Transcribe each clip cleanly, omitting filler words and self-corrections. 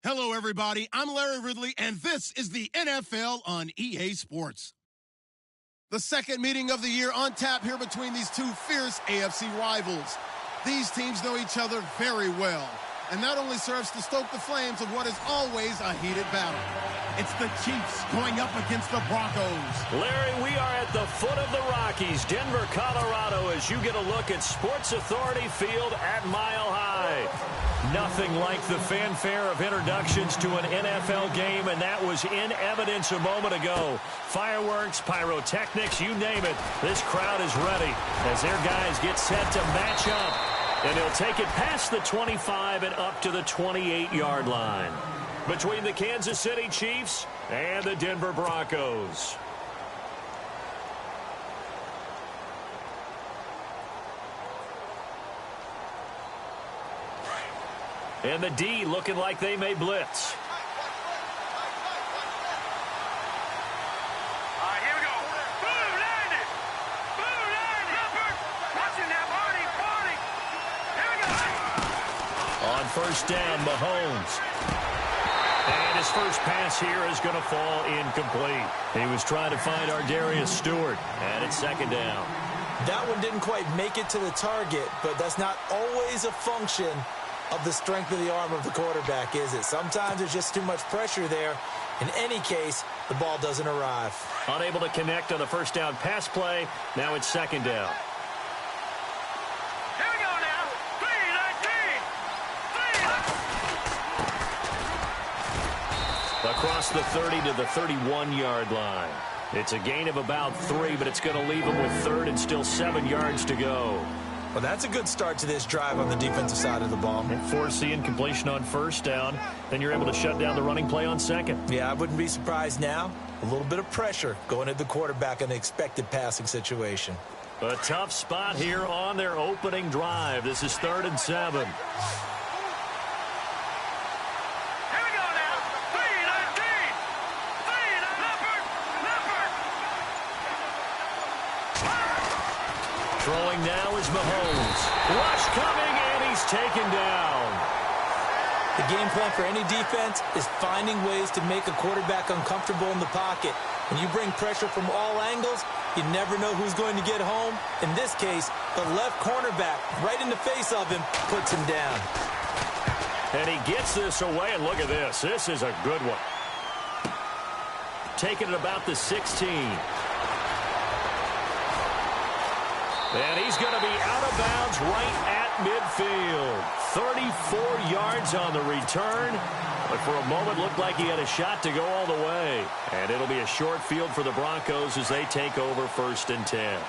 Hello, everybody. I'm Larry Ridley, and this is the NFL on EA Sports. The second meeting of the year on tap here between these two fierce AFC rivals. These teams know each other very well, and that only serves to stoke the flames of what is always a heated battle. It's the Chiefs going up against the Broncos. Larry, we are at the foot of the Rockies, Denver, Colorado, as you get a look at Sports Authority Field at Mile High. Nothing like the fanfare of introductions to an NFL game, and that was in evidence a moment ago. Fireworks, pyrotechnics, you name it. This crowd is ready as their guys get set to match up. And he'll take it past the 25 and up to the 28-yard line. Between the Kansas City Chiefs and the Denver Broncos. And the D looking like they may blitz. Here we go. Boom, landed. Boom, landed. Watching that party. Here we go. On first down, Mahomes. And his first pass here is going to fall incomplete. He was trying to find Ardarius Stewart, and it's second down. That one didn't quite make it to the target, but that's not always a function of the strength of the arm of the quarterback, is it? Sometimes there's just too much pressure there. In any case, the ball doesn't arrive. Unable to connect on the first down pass play. Now it's second down. Here we go now. 3-19. Across the 30 to the 31-yard line. It's a gain of about 3, but it's going to leave them with third and still 7 yards to go. Well, that's a good start to this drive on the defensive side of the ball. And force the incompletion on first down. Then you're able to shut down the running play on second. Yeah, I wouldn't be surprised now. A little bit of pressure going at the quarterback in an expected passing situation. A tough spot here on their opening drive. This is 3rd and 7. Throwing now is Mahomes. Rush coming, and he's taken down. The game plan for any defense is finding ways to make a quarterback uncomfortable in the pocket. When you bring pressure from all angles, you never know who's going to get home. In this case, the left cornerback, right in the face of him, puts him down. And he gets this away, and look at this. This is a good one. Taking it about the 16. And he's going to be out of bounds right at midfield. 34 yards on the return. But for a moment, looked like he had a shot to go all the way. And it'll be a short field for the Broncos as they take over 1st and 10.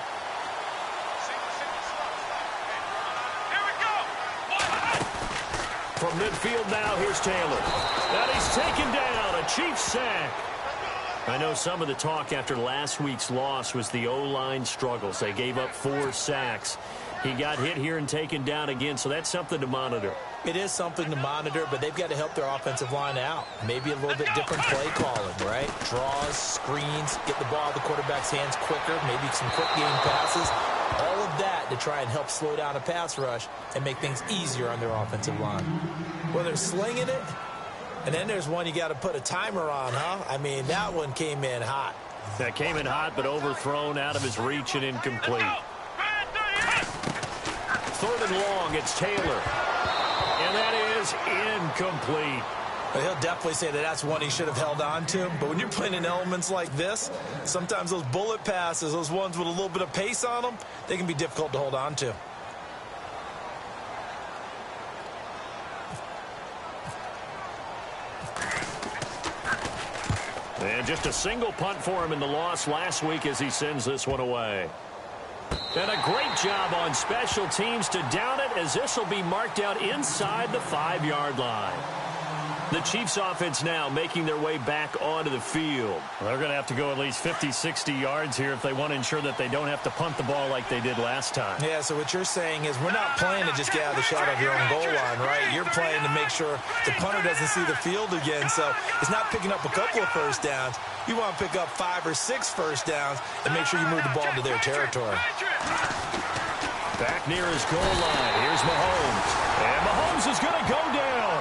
Here we go. From midfield now, here's Taylor. And he's taken down. A Chiefs sack. I know some of the talk after last week's loss was the O-line struggles. They gave up 4 sacks. He got hit here and taken down again, so that's something to monitor. It is something to monitor, but they've got to help their offensive line out. Maybe a little bit different play calling, right? Draws, screens, get the ball out of the quarterback's hands quicker, maybe some quick game passes. All of that to try and help slow down a pass rush and make things easier on their offensive line. Well, they're slinging it. And then there's one you got to put a timer on, huh? I mean, that one came in hot. That came in hot, but overthrown out of his reach and incomplete. 3rd and long, it's Taylor. And that is incomplete. Well, he'll definitely say that that's one he should have held on to. But when you're playing in elements like this, sometimes those bullet passes, those ones with a little bit of pace on them, they can be difficult to hold on to. And just a single punt for him in the loss last week as he sends this one away. And a great job on special teams to down it as this will be marked out inside the 5-yard line. The Chiefs offense now making their way back onto the field. They're going to have to go at least 50, 60 yards here if they want to ensure that they don't have to punt the ball like they did last time. Yeah, so what you're saying is we're not playing to just get out of the shot of your own goal line, right? You're playing to make sure the punter doesn't see the field again. So it's not picking up a couple of first downs. You want to pick up 5 or 6 first downs and make sure you move the ball into their territory. Back near his goal line. Here's Mahomes. And Mahomes is going to go down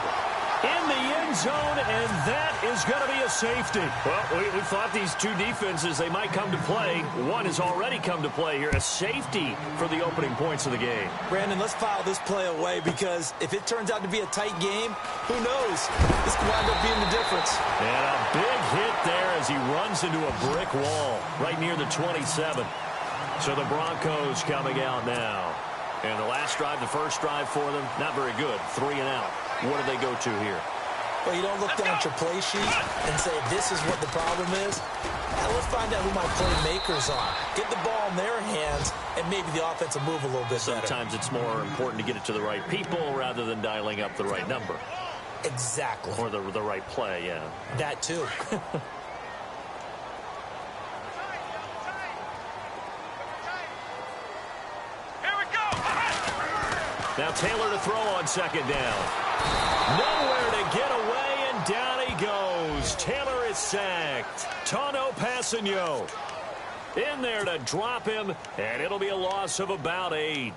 in the end end zone, and that is going to be a safety. Well, we thought these two defenses, they might come to play. One has already come to play here, a safety for the opening points of the game. Brandon, let's file this play away because if it turns out to be a tight game, who knows? This could wind up being the difference. And a big hit there as he runs into a brick wall right near the 27. So the Broncos coming out now. And the last drive, the first drive for them, not very good. 3 and out. What do they go to here? Well, you don't look down at your play sheet and say, this is what the problem is. Now let's find out who my playmakers are. Get the ball in their hands, and maybe the offense will move a little bit better. Sometimes it's more important to get it to the right people rather than dialing up the right number. Exactly. Or the right play, yeah. That too. Now Taylor to throw on second down. Nowhere to get away, and down he goes. Taylor is sacked. Tano Passanio in there to drop him, and it'll be a loss of about 8.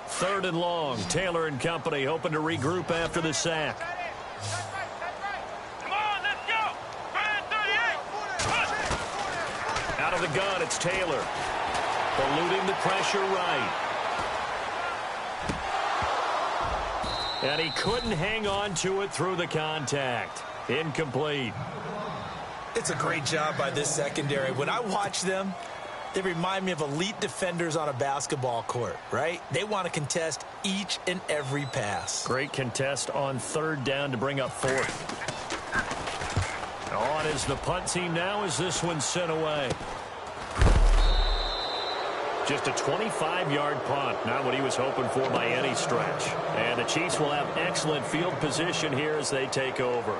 3rd and long. Taylor and company hoping to regroup after the sack. Come on, let's go. 38. Out of the gun, it's Taylor. Eluding the pressure right. And he couldn't hang on to it through the contact. Incomplete. It's a great job by this secondary. When I watch them, they remind me of elite defenders on a basketball court, right? They want to contest each and every pass. Great contest on 3rd down to bring up 4th. On is the punt team now as this one's sent away. Just a 25-yard punt, not what he was hoping for by any stretch. And the Chiefs will have excellent field position here as they take over.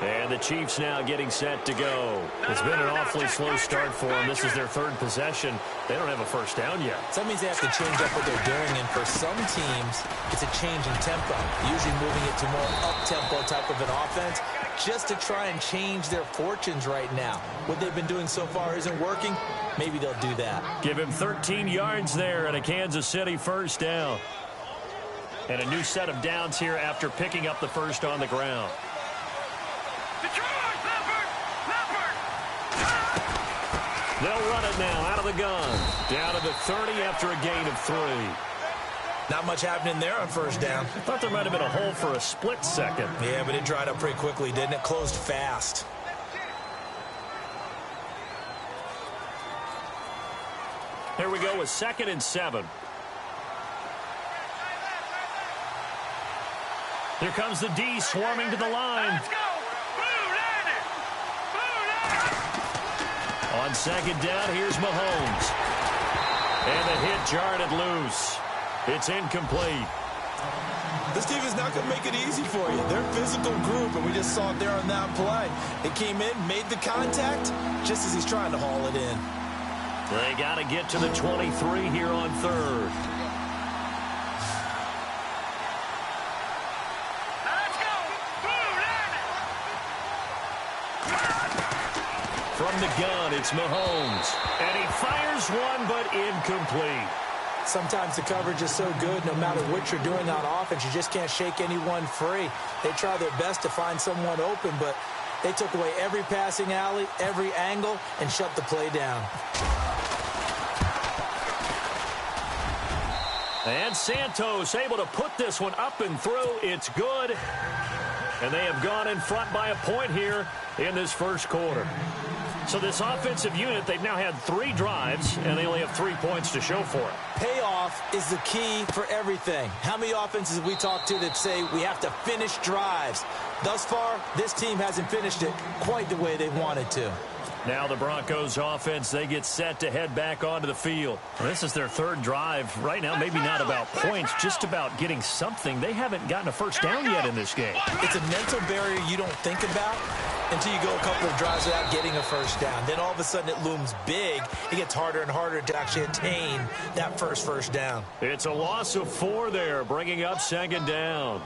And the Chiefs now getting set to go. It's been an awfully slow start for them. This is their 3rd possession. They don't have a first down yet. So that means they have to change up what they're doing, and for some teams, it's a change in tempo, usually moving it to more up-tempo type of an offense, just to try and change their fortunes right now. What they've been doing so far isn't working. Maybe they'll do that. Give him 13 yards there and a Kansas City first down. And a new set of downs here after picking up the first on the ground. They'll run it now out of the gun. Down to the 30 after a gain of 3. Not much happening there on first down. I thought there might have been a hole for a split second. Yeah, but it dried up pretty quickly, didn't it? Closed fast. Here we go with 2nd and 7. Here comes the D swarming to the line. Let's go. Blue landed. Blue landed. On 2nd down, here's Mahomes. And the hit jarred it loose. It's incomplete. This team is not going to make it easy for you. They're a physical group, and we just saw it there on that play. It came in, made the contact, just as he's trying to haul it in. They got to get to the 23 here on 3rd. Let's go. Blue landed. From the gun, it's Mahomes. And he fires one, but incomplete. Sometimes the coverage is so good, no matter what you're doing on offense, you just can't shake anyone free. They try their best to find someone open, but they took away every passing alley, every angle, and shut the play down. And Santos able to put this one up and through. It's good. And they have gone in front by a point here in this first quarter. So this offensive unit, they've now had 3 drives, and they only have 3 points to show for it. Payoff is the key for everything. How many offenses have we talked to that say we have to finish drives? Thus far, this team hasn't finished it quite the way they wanted to. Now the Broncos offense, they get set to head back onto the field. This is their 3rd drive. Right now, maybe not about points, just about getting something. They haven't gotten a first down yet in this game. It's a mental barrier you don't think about until you go a couple of drives without getting a first down. Then all of a sudden it looms big. It gets harder and harder to actually attain that first down. It's a loss of 4 there, bringing up 2nd down.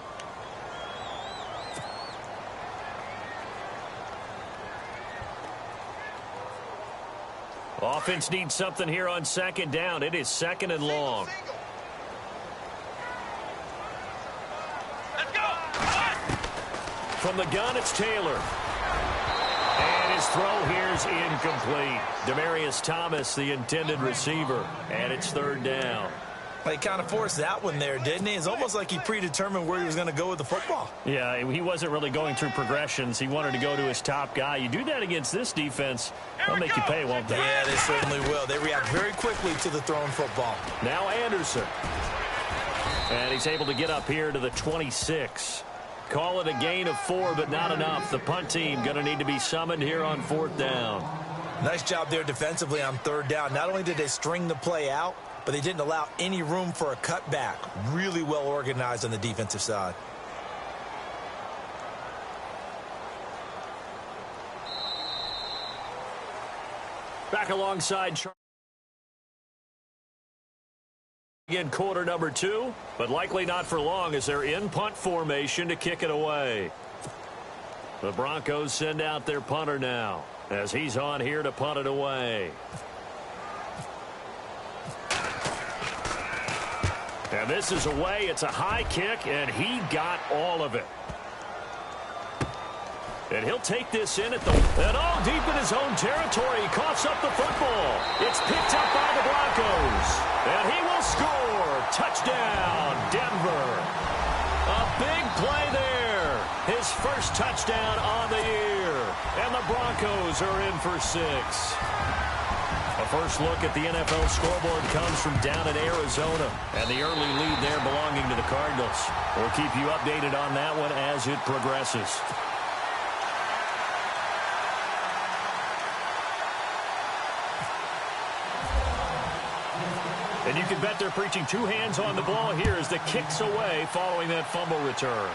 Offense needs something here on 2nd down. It is 2nd and long. Let's go. From the gun, it's Taylor. And his throw here's incomplete. Demaryius Thomas, the intended receiver. And it's third down. He kind of forced that one there, didn't he? It's almost like he predetermined where he was going to go with the football. Yeah, he wasn't really going through progressions. He wanted to go to his top guy. You do that against this defense, they'll make you pay, won't they? Yeah, they certainly will. They react very quickly to the thrown football. Now Anderson. And he's able to get up here to the 26. Call it a gain of 4, but not enough. The punt team going to need to be summoned here on fourth down. Nice job there defensively on third down. Not only did they string the play out, but they didn't allow any room for a cutback. Really well organized on the defensive side. Back alongside Charles. Again, quarter number 2, but likely not for long as they're in punt formation to kick it away. The Broncos send out their punter now as he's on here to punt it away. And this is away. It's a high kick, and he got all of it. And he'll take this in at the... And all deep in his own territory. He coughs up the football. It's picked up by the Broncos. And he will score. Touchdown, Denver. A big play there. His first touchdown on the year. And the Broncos are in for 6. A first look at the NFL scoreboard comes from down in Arizona. And the early lead there belonging to the Cardinals. We'll keep you updated on that one as it progresses. And you can bet they're preaching 2 hands on the ball here as the kick's away following that fumble return.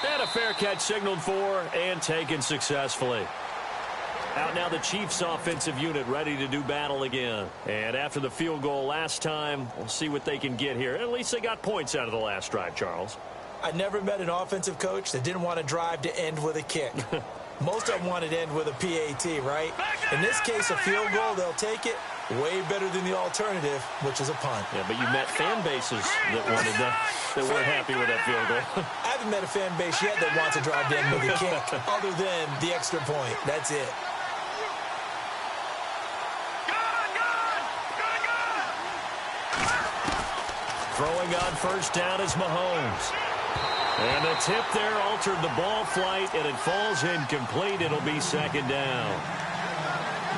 And a fair catch signaled for and taken successfully. Out now the Chiefs offensive unit ready to do battle again. And after the field goal last time, we'll see what they can get here. At least they got points out of the last drive, Charles. I never met an offensive coach that didn't want to drive to end with a kick. Most of them wanted to end with a PAT, right? In this case, a field goal, they'll take it. Way better than the alternative, which is a punt. Yeah, but you met fan bases that wanted that weren't happy with that field goal. I haven't met a fan base yet that wants to drive to end with a kick, other than the extra point. That's it. Throwing on first down is Mahomes. And the tip there altered the ball flight, and it falls incomplete. It'll be second down.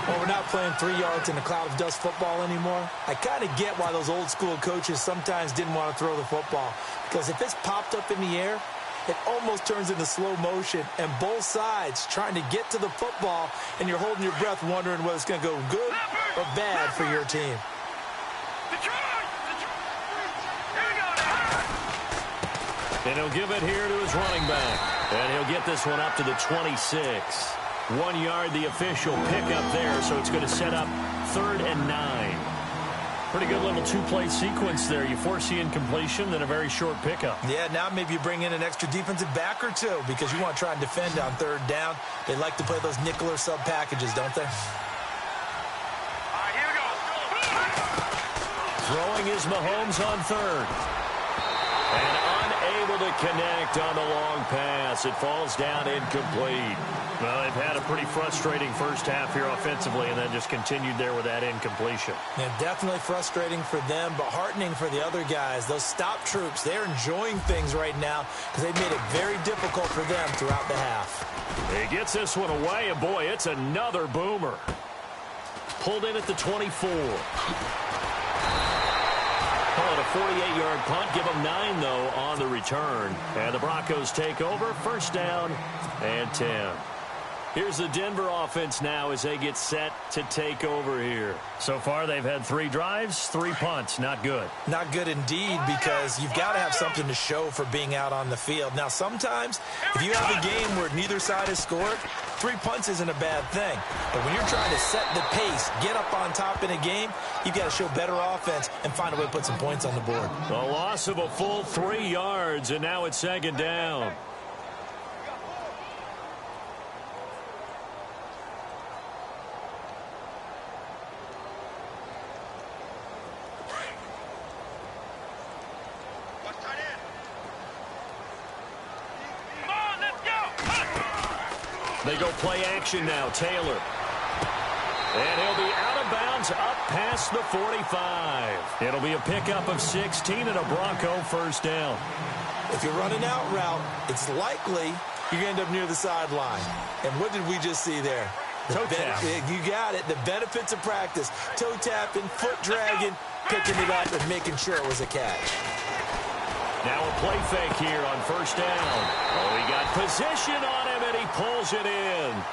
Well, we're not playing 3 yards in a cloud of dust football anymore. I kind of get why those old school coaches sometimes didn't want to throw the football. Because if it's popped up in the air, it almost turns into slow motion. And both sides trying to get to the football, and you're holding your breath wondering whether it's going to go good or bad for your team. And he'll give it here to his running back. And he'll get this one up to the 26. 1 yard, the official pickup there, so it's going to set up 3rd and 9. Pretty good little 2-play sequence there. You force the incompletion, then a very short pickup. Yeah, now maybe you bring in an extra defensive back or 2 because you want to try and defend on 3rd down. They like to play those nickel or sub packages, don't they? All right, here we go. Throwing is Mahomes on 3rd. And unable to connect on the long pass. It falls down incomplete. Well, they've had a pretty frustrating first half here offensively, and then just continued there with that incompletion. Yeah, definitely frustrating for them, but heartening for the other guys. Those stop troops, they're enjoying things right now because they've made it very difficult for them throughout the half. He gets this one away, and boy, it's another boomer. Pulled in at the 24. Call it a 48-yard punt. Give them 9, though, on the return. And the Broncos take over. First down and 10. Here's the Denver offense now as they get set to take over here. So far, they've had 3 drives, 3 punts. Not good. Not good indeed, because you've got to have something to show for being out on the field. Now, sometimes, if you have a game where neither side has scored, 3 punts isn't a bad thing. But when you're trying to set the pace, get up on top in a game, you've got to show better offense and find a way to put some points on the board. A loss of a full 3 yards, and now it's second down. Come on, let's They go play action now. Taylor. And he'll be out of bounds up past the 45. It'll be a pickup of 16 and a Bronco first down. If you're running out route, it's likely you're going to end up near the sideline. And what did we just see there? Toe tap. You got it. The benefits of practice. Toe tapping, foot dragging, picking it up, and making sure it was a catch. Now a play fake here on first down. Oh, he got position on him, and he pulls it in.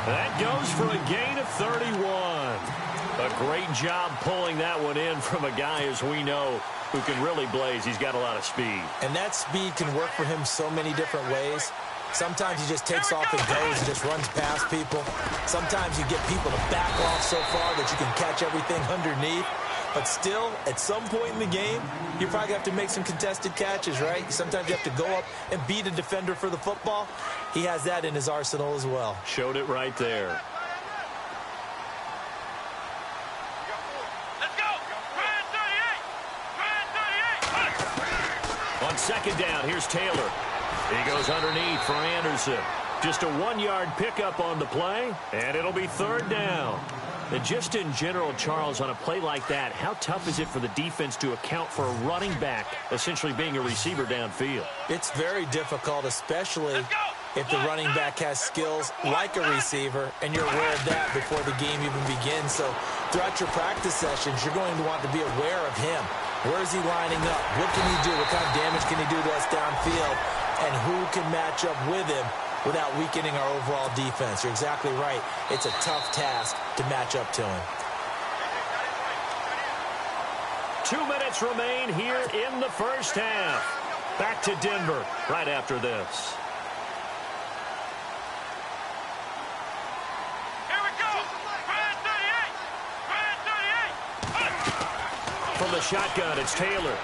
That goes for a gain of 31. A great job pulling that one in from a guy, as we know, who can really blaze. He's got a lot of speed. And that speed can work for him so many different ways. Sometimes he just takes off and goes and just runs past people. Sometimes you get people to back off so far that you can catch everything underneath. But still, at some point in the game, you probably have to make some contested catches, right? Sometimes you have to go up and beat a defender for the football. He has that in his arsenal as well. Showed it right there. Let's go. Ryan 38. Ryan 38. On second down, here's Taylor. He goes underneath for Anderson. Just a 1-yard pickup on the play, and it'll be third down. And just in general, Charles, on a play like that, how tough is it for the defense to account for a running back essentially being a receiver downfield? It's very difficult, especially if the running back has skills like a receiver, and you're aware of that before the game even begins. So throughout your practice sessions, you're going to want to be aware of him. Where is he lining up? What can he do? What kind of damage can he do to us downfield? And who can match up with him without weakening our overall defense? You're exactly right. It's a tough task to match up to him. 2 minutes remain here in the first half. Back to Denver right after this. Here we go. Ryan 38. Ryan 38. From the shotgun, it's Taylor.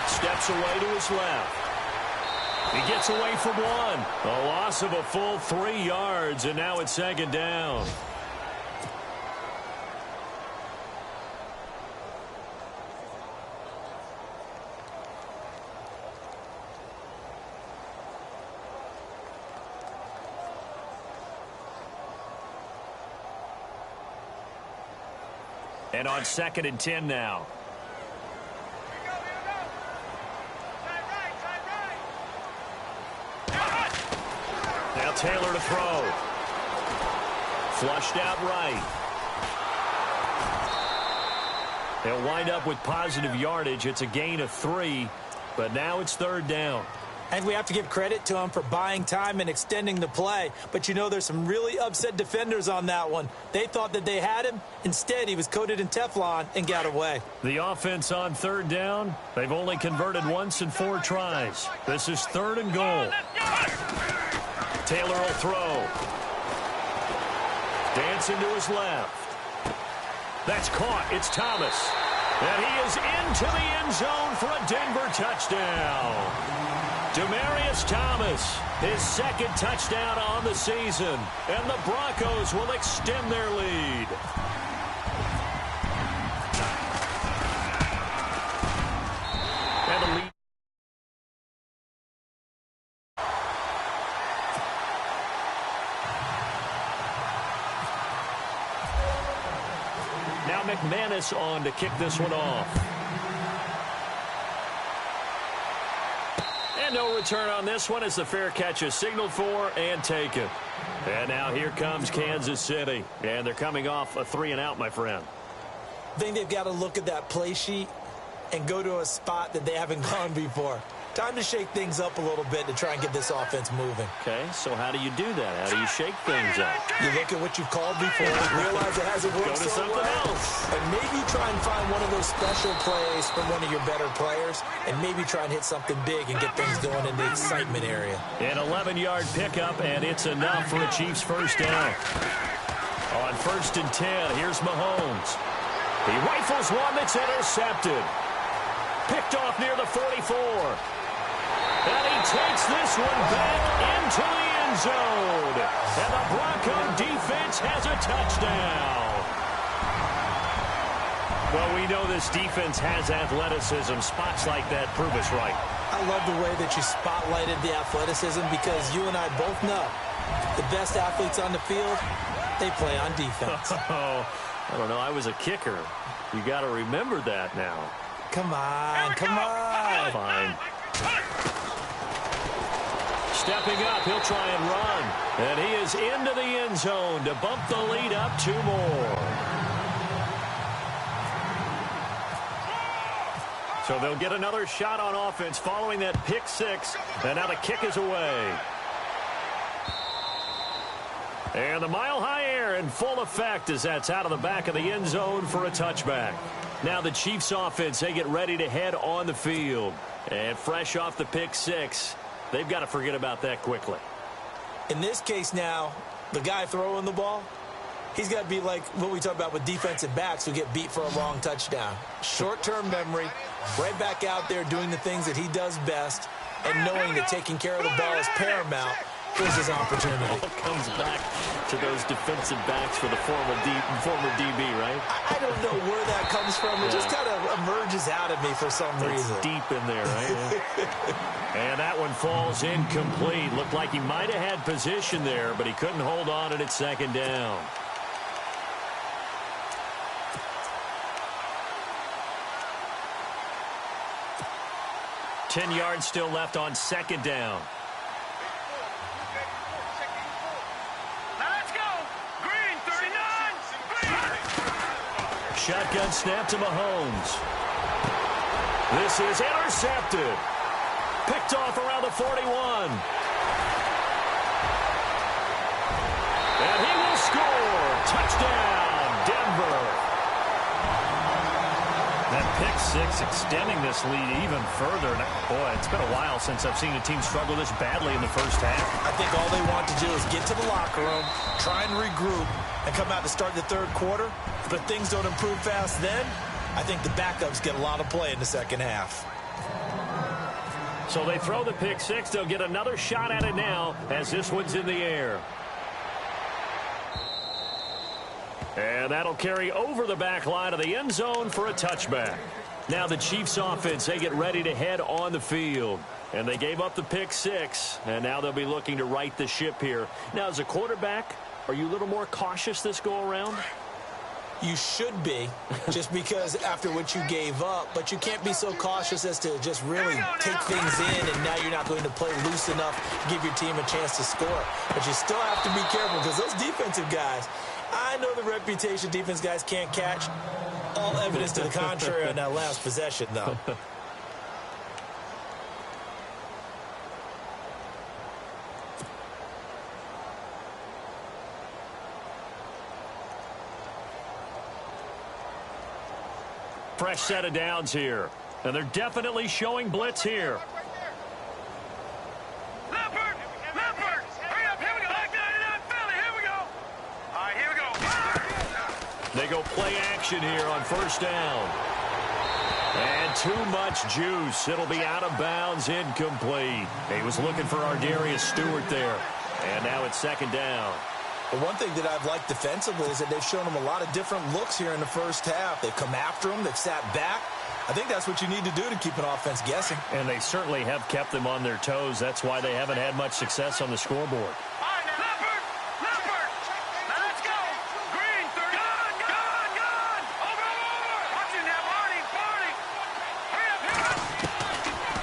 Steps away to his left. He gets away from one. A loss of a full 3 yards, and now it's second down. And on 2nd and 10 now. Now Taylor to throw. Flushed out right. They'll wind up with positive yardage. It's a gain of 3, but now it's third down. And we have to give credit to him for buying time and extending the play. But, you know, there's some really upset defenders on that one. They thought that they had him. Instead, he was coated in Teflon and got away. The offense on third down, they've only converted once in 4 tries. This is 3rd and goal. Taylor will throw. Dancing to his left. That's caught. It's Thomas. And he is into the end zone for a Denver touchdown. Demaryius Thomas, his 2nd touchdown on the season. And the Broncos will extend their lead. And the lead. Now McManus on to kick this one off. And no return on this one as the fair catch is signaled for and taken. And now here comes Kansas City. And they're coming off a 3-and-out, my friend. I think they've got to look at that play sheet and go to a spot that they haven't gone before. Time to shake things up a little bit to try and get this offense moving. Okay, so how do you do that? How do you shake things up? You look at what you've called before, realize it hasn't worked Go to so something well, else. and maybe try and find one of those special plays from one of your better players, and maybe try and hit something big and get things going in the excitement area. An 11-yard pickup, and it's enough for a Chiefs first down. On 1st and 10, here's Mahomes. He rifles one that's intercepted. Picked off near the 44. And he takes this one back into the end zone. And the Bronco defense has a touchdown. Well, we know this defense has athleticism. Spots like that prove us right. I love the way that you spotlighted the athleticism because you and I both know the best athletes on the field, they play on defense. Oh, I don't know. I was a kicker. You got to remember that now. Come on, come on. Fine. Stepping up, he'll try and run. And he is into the end zone to bump the lead up 2 more. So they'll get another shot on offense following that pick 6. And now the kick is away. And the mile-high air in full effect as that's out of the back of the end zone for a touchback. Now the Chiefs offense, they get ready to head on the field. And fresh off the pick 6, they've got to forget about that quickly. In this case now, the guy throwing the ball, he's got to be like what we talk about with defensive backs who get beat for a long touchdown. Short-term memory, right back out there doing the things that he does best, and knowing that taking care of the ball is paramount. Here's his opportunity. It all comes back to those defensive backs for the former DB, right? I don't know where that comes from. It just kind of emerges out of me for some reason. It's deep in there, right? And that one falls incomplete. Looked like he might have had position there, but he couldn't hold on at 2nd down. $10 yards still left on 2nd down. Shotgun snap to Mahomes. This is intercepted. Picked off around the 41. And he will score. Touchdown, Denver. That pick 6 extending this lead even further. Boy, it's been a while since I've seen a team struggle this badly in the first half. I think all they want to do is get to the locker room, try and regroup, and come out to start the 3rd quarter. But things don't improve fast then, I think the backups get a lot of play in the 2nd half. So they throw the pick 6. They'll get another shot at it now as this one's in the air. And that'll carry over the back line of the end zone for a touchback. Now the Chiefs offense, they get ready to head on the field. And they gave up the pick 6, and now they'll be looking to right the ship here. Now, as a quarterback, are you a little more cautious this go-around? You should be, just because after what you gave up, but you can't be so cautious as to just really take things in, and now you're not going to play loose enough to give your team a chance to score. But you still have to be careful because those defensive guys, I know the reputation defense guys can't catch. All evidence to the contrary on that last possession, though. Fresh set of downs here. And they're definitely showing blitz here. Leopard! Leopard! Hurry up! Here we go! Black 99 Philly! Here we go! All right, here we go. They go play action here on 1st down. And too much juice. It'll be out of bounds, incomplete. He was looking for Ardarius Stewart there. And now it's 2nd down. The one thing that I've liked defensively is that they've shown them a lot of different looks here in the first half. They've come after them. They've sat back. I think that's what you need to do to keep an offense guessing. And they certainly have kept them on their toes. That's why they haven't had much success on the scoreboard. All right, now. Leopard! Leopard! Now let's go! Green, 30. Gun! Over! Watching that, Barney! Hurry up!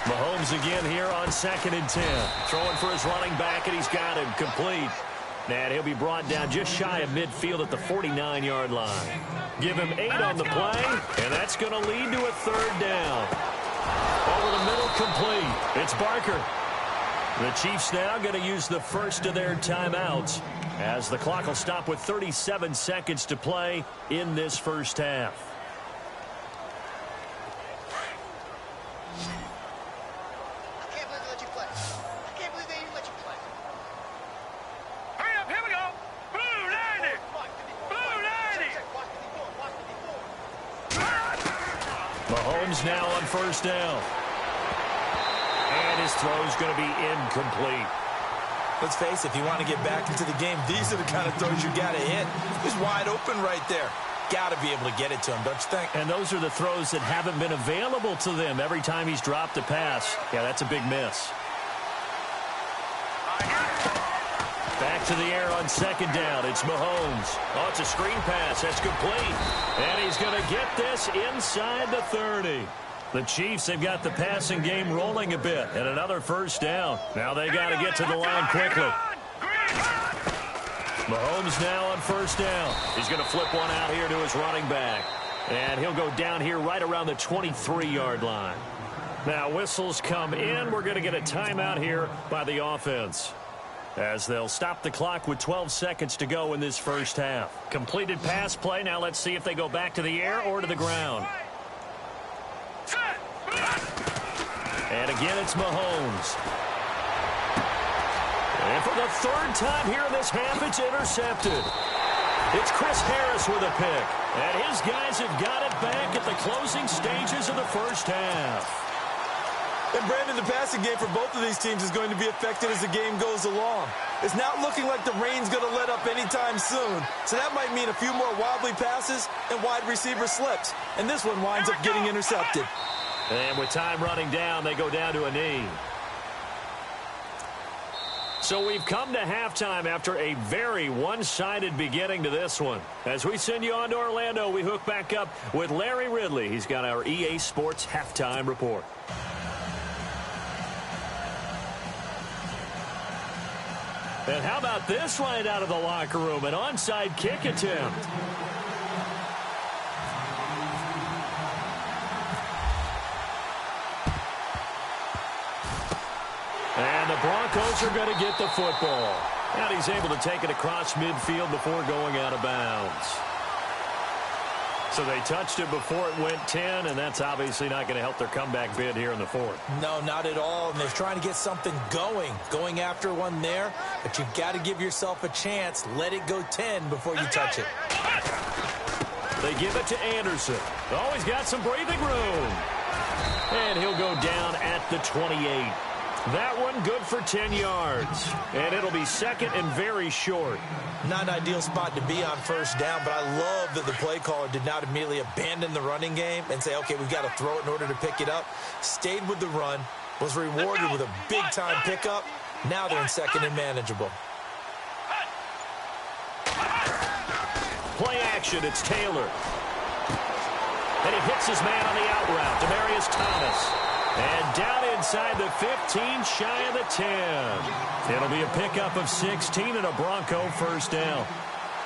Mahomes again here on 2nd and 10. Throwing for his running back, and he's got him complete. And he'll be brought down just shy of midfield at the 49-yard line. Give him 8 on the play, and that's going to lead to a 3rd down. Over the middle, complete. It's Barker. The Chiefs now going to use the first of their timeouts as the clock will stop with 37 seconds to play in this first half. Mahomes now on 1st down. And his throw's going to be incomplete. Let's face it, if you want to get back into the game, these are the kind of throws you got to hit. He's wide open right there. got to be able to get it to him, don't you think? And those are the throws that haven't been available to them every time he's dropped a pass. Yeah, that's a big miss. Back to the air on second down. It's Mahomes. Oh, it's a screen pass. That's complete. And he's going to get this inside the 30. The Chiefs have got the passing game rolling a bit. And another first down. Now they got to get to the line quickly. Mahomes now on first down. He's going to flip one out here to his running back. And he'll go down here right around the 23-yard line. Now whistles come in. We're going to get a timeout here by the offense, as they'll stop the clock with 12 seconds to go in this first half. Completed pass play. Now let's see if they go back to the air or to the ground. And again, it's Mahomes. And for the third time here in this half, it's intercepted. It's Chris Harris with a pick. And his guys have got it back at the closing stages of the first half. And, Brandon, the passing game for both of these teams is going to be affected as the game goes along. It's not looking like the rain's going to let up anytime soon. So that might mean a few more wobbly passes and wide receiver slips. And this one winds up getting intercepted. And with time running down, they go down to a knee. So we've come to halftime after a very one-sided beginning to this one. As we send you on to Orlando, we hook back up with Larry Ridley. He's got our EA Sports halftime report. And how about this right out of the locker room? An onside kick attempt. And the Broncos are going to get the football. And he's able to take it across midfield before going out of bounds. So they touched it before it went 10, and that's obviously not going to help their comeback bid here in the fourth. No, not at all. And they're trying to get something going after one there. But you've got to give yourself a chance. Let it go 10 before you touch it. They give it to Anderson. Oh, he's got some breathing room. And he'll go down at the 28. That one good for 10 yards. And it'll be second and very short. Not an ideal spot to be on first down, but I love that the play caller did not immediately abandon the running game and say, okay, we've got to throw it in order to pick it up. Stayed with the run, was rewarded with a big-time pickup. Now they're in second and manageable. Play action, it's Taylor. And he hits his man on the out route, Demaryius Thomas. And down inside the 15, shy of the 10. It'll be a pickup of 16 and a Bronco first down.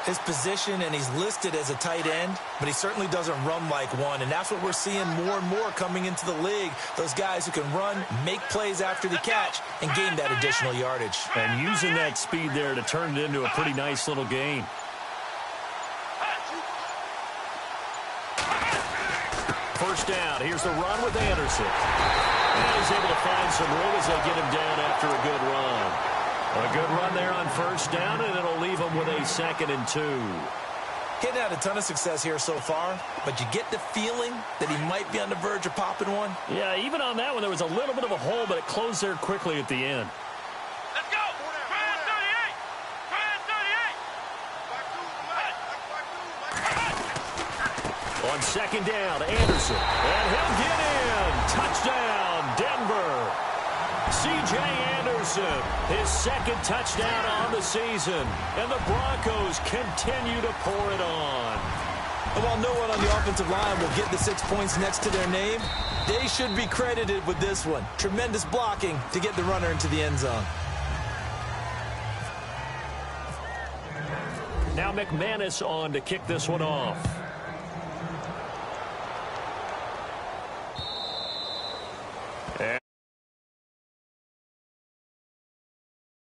His position, and he's listed as a tight end, but he certainly doesn't run like one. And that's what we're seeing more and more coming into the league. Those guys who can run, make plays after the catch, and gain that additional yardage. And using that speed there to turn it into a pretty nice little gain. First down. Here's the run with Anderson. And he's able to find some room as they get him down after a good run. A good run there on first down, and it'll leave him with a 2nd and 2. He hadn't had a ton of success here so far, but you get the feeling that he might be on the verge of popping one. Yeah, even on that one, there was a little bit of a hole, but it closed there quickly at the end. Let's go! Grand 38! Grand 38! On second down, Anderson. And he'll get in. Touchdown, Denver. C.J. Anderson, his 2nd touchdown on the season. And the Broncos continue to pour it on. And while no one on the offensive line will get the 6 points next to their name, they should be credited with this one. Tremendous blocking to get the runner into the end zone. Now McManus on to kick this one off.